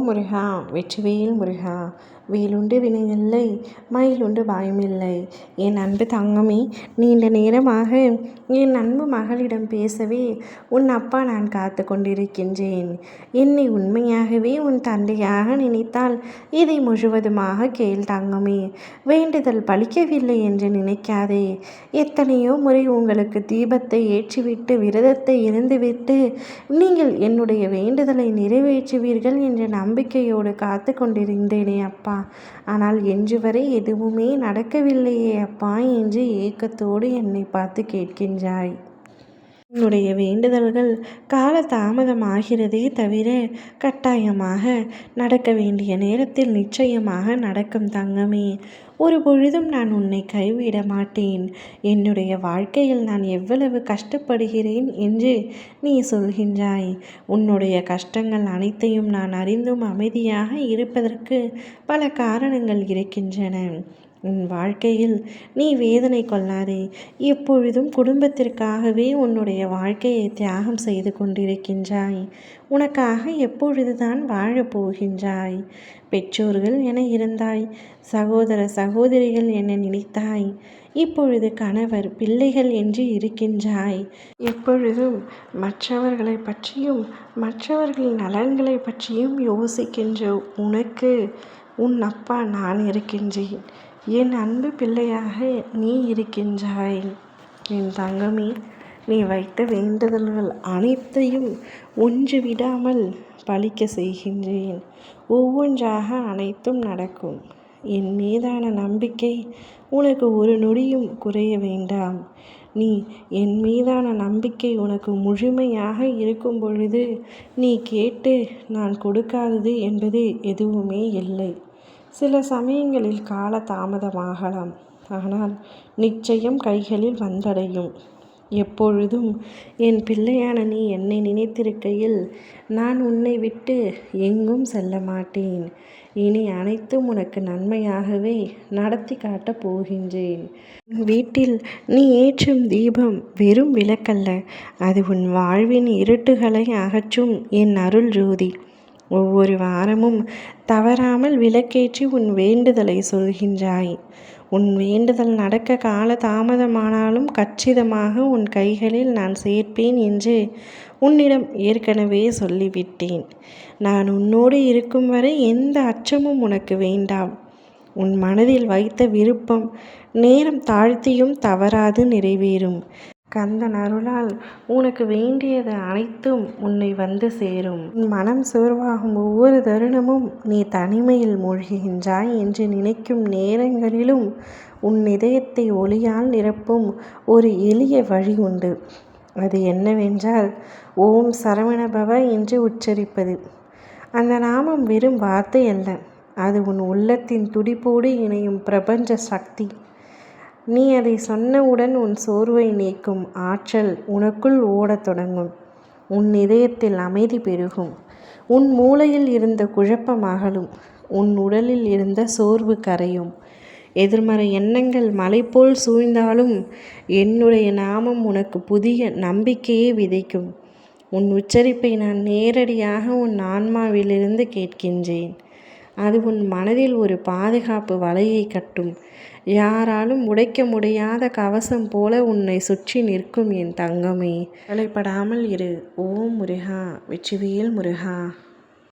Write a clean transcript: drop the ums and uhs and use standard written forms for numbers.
முருகா வெற்றிவேல் முருகா வேலுண்டு வினையில்லை மயிலுண்டு பயமில்லை. என் அன்பு தங்கமே, நீண்ட நேரமாக என் அன்பு மகளிடம் பேசவே உன் அப்பா நான் காத்து கொண்டிருக்கின்றேன். என்னை உண்மையாகவே உன் தந்தையாக நினைத்தால் இதை முழுவதுமாக கேள் தங்கமே. வேண்டுதல் பலிக்கவில்லை என்று நினைக்காதே. எத்தனையோ முறை உங்களுக்கு தீபத்தை ஏற்றிவிட்டு விரதத்தை இருந்துவிட்டு நீங்கள் என்னுடைய வேண்டுதலை நிறைவேற்றுவீர்கள் என்ற நம்பிக்கையோடு காத்து கொண்டிருந்தேனே அப்பா. ஆனால் இன்று வரை எதுவுமே நடக்கவில்லையே அப்பா என்று ஏக்கத்தோடு என்னை பார்த்து கேட்கின்றாய். என்னுடைய வேண்டுதல்கள் கால தாமதமாகிறதே தவிர கட்டாயமாக நடக்க வேண்டிய நேரத்தில் நிச்சயமாக நடக்கும் தங்கமே. ஒரு பொழுதும் நான் உன்னை கைவிட மாட்டேன். என்னுடைய வாழ்க்கையில் நான் எவ்வளவு கஷ்டப்படுகிறேன் என்று நீ சொல்கின்றாய். உன்னுடைய கஷ்டங்கள் அனைத்தையும் நான் அறிந்தும் அமைதியாக இருப்பதற்கு பல காரணங்கள் இருக்கின்றன. உன் வாழ்க்கையில் நீ வேதனை கொள்ளாதே. எப்பொழுதும் குடும்பத்திற்காகவே உன்னுடைய வாழ்க்கையை தியாகம் செய்து கொண்டிருக்கின்றாய். உனக்காக எப்பொழுதுதான் வாழப்போகின்றாய்? பெற்றோர்கள் என இருந்தாய், சகோதர சகோதரிகள் என நினைத்தாய். இப்பொழுது கணவர் பிள்ளைகள் என்று இருக்கின்றாய். எப்பொழுதும் மற்றவர்களை பற்றியும் மற்றவர்களின் நலன்களை பற்றியும் யோசிக்கின்ற உனக்கு உன் அப்பா நான் இருக்கின்றேன். என் அன்பு பிள்ளையாக நீ இருக்கின்றாய். என் தங்கமே, நீ வைத்த வேண்டுதல்கள் அனைத்தையும் ஒன்று விடாமல் பலிக்க செய்கின்றேன். ஒவ்வொன்றாக அனைத்தும் நடக்கும். என் மீதான நம்பிக்கை உனக்கு ஒரு நொடியும் குறைய வேண்டாம். நீ என் மீதான நம்பிக்கை உனக்கு முழுமையாக இருக்கும் பொழுது நீ கேட்டு நான் கொடுக்காதது என்பது எதுவுமே இல்லை. சில சமயங்களில் கால தாமதமாகலாம், ஆனால் நிச்சயம் கைகளில் வந்தடையும். எப்பொழுதும் என் பிள்ளையான நீ என்னை நினைத்திருக்கையில் நான் உன்னை விட்டு எங்கும் செல்ல மாட்டேன். இனி அனைத்தும் உனக்கு நன்மையாகவே நடத்தி காட்டப் போகின்றேன். வீட்டில் நீ ஏற்றும் தீபம் வெறும் விளக்கல்ல, அது உன் வாழ்வின் இருட்டுகளை அகற்றும் என் அருள் ஜோதி. ஒவ்வொரு வாரமும் தவறாமல் விளக்கேற்றி உன் வேண்டுதலை சொல்கின்றாய். உன் வேண்டுதல் நடக்க கால தாமதமானாலும் கச்சிதமாக உன் கைகளில் நான் சேர்ப்பேன் என்று உன்னிடம் ஏற்கனவே சொல்லிவிட்டேன். நான் உன்னோடு இருக்கும் வரை எந்த அச்சமும் உனக்கு வேண்டாம். உன் மனதில் வைத்த விருப்பம் நேரம் தாழ்த்தியும் தவறாது நிறைவேறும். கந்தன் அருளால் உனக்கு வேண்டியது அனைத்தும் உன்னை வந்து சேரும். உன் மனம் சோர்வாகும் ஒவ்வொரு தருணமும் நீ தனிமையில் மூழ்குகின்றாய் என்று நினைக்கும் நேரங்களிலும் உன் இதயத்தை ஒளியால் நிரப்பும் ஒரு எளிய வழி உண்டு. அது என்னவென்றால் ஓம் சரவணபவ என்று உச்சரிப்பது. அந்த நாமம் வெறும் வார்த்தை அல்ல, அது உன் உள்ளத்தின் துடிப்போடு இணையும் பிரபஞ்ச சக்தி. நீ அதை சொன்னவுடன் உன் சோர்வை நீக்கும் ஆற்றல் உனக்குள் ஓடத் தொடங்கும். உன் இதயத்தில் அமைதி பெருகும். உன் மூளையில் இருந்த குழப்பம் அகலும். உன் உடலில் இருந்த சோர்வு கரையும். எதிர்மறை எண்ணங்கள் மலை போல் சூழ்ந்தாலும் என்னுடைய நாமம் உனக்கு புதிய நம்பிக்கையை விதைக்கும். உன் உச்சரிப்பை நான் நேரடியாக உன் ஆன்மாவிலிருந்து கேட்கின்றேன். அது உன் மனதில் ஒரு பாதுகாப்பு வலையை கட்டும். யாராலும் உடைக்க முடியாத கவசம் போல உன்னை சுற்றி நிற்கும் என் தங்கமே. கவலைப்படாமல் இரு. ஓம் முருகா வெற்றிவேல் முருகா.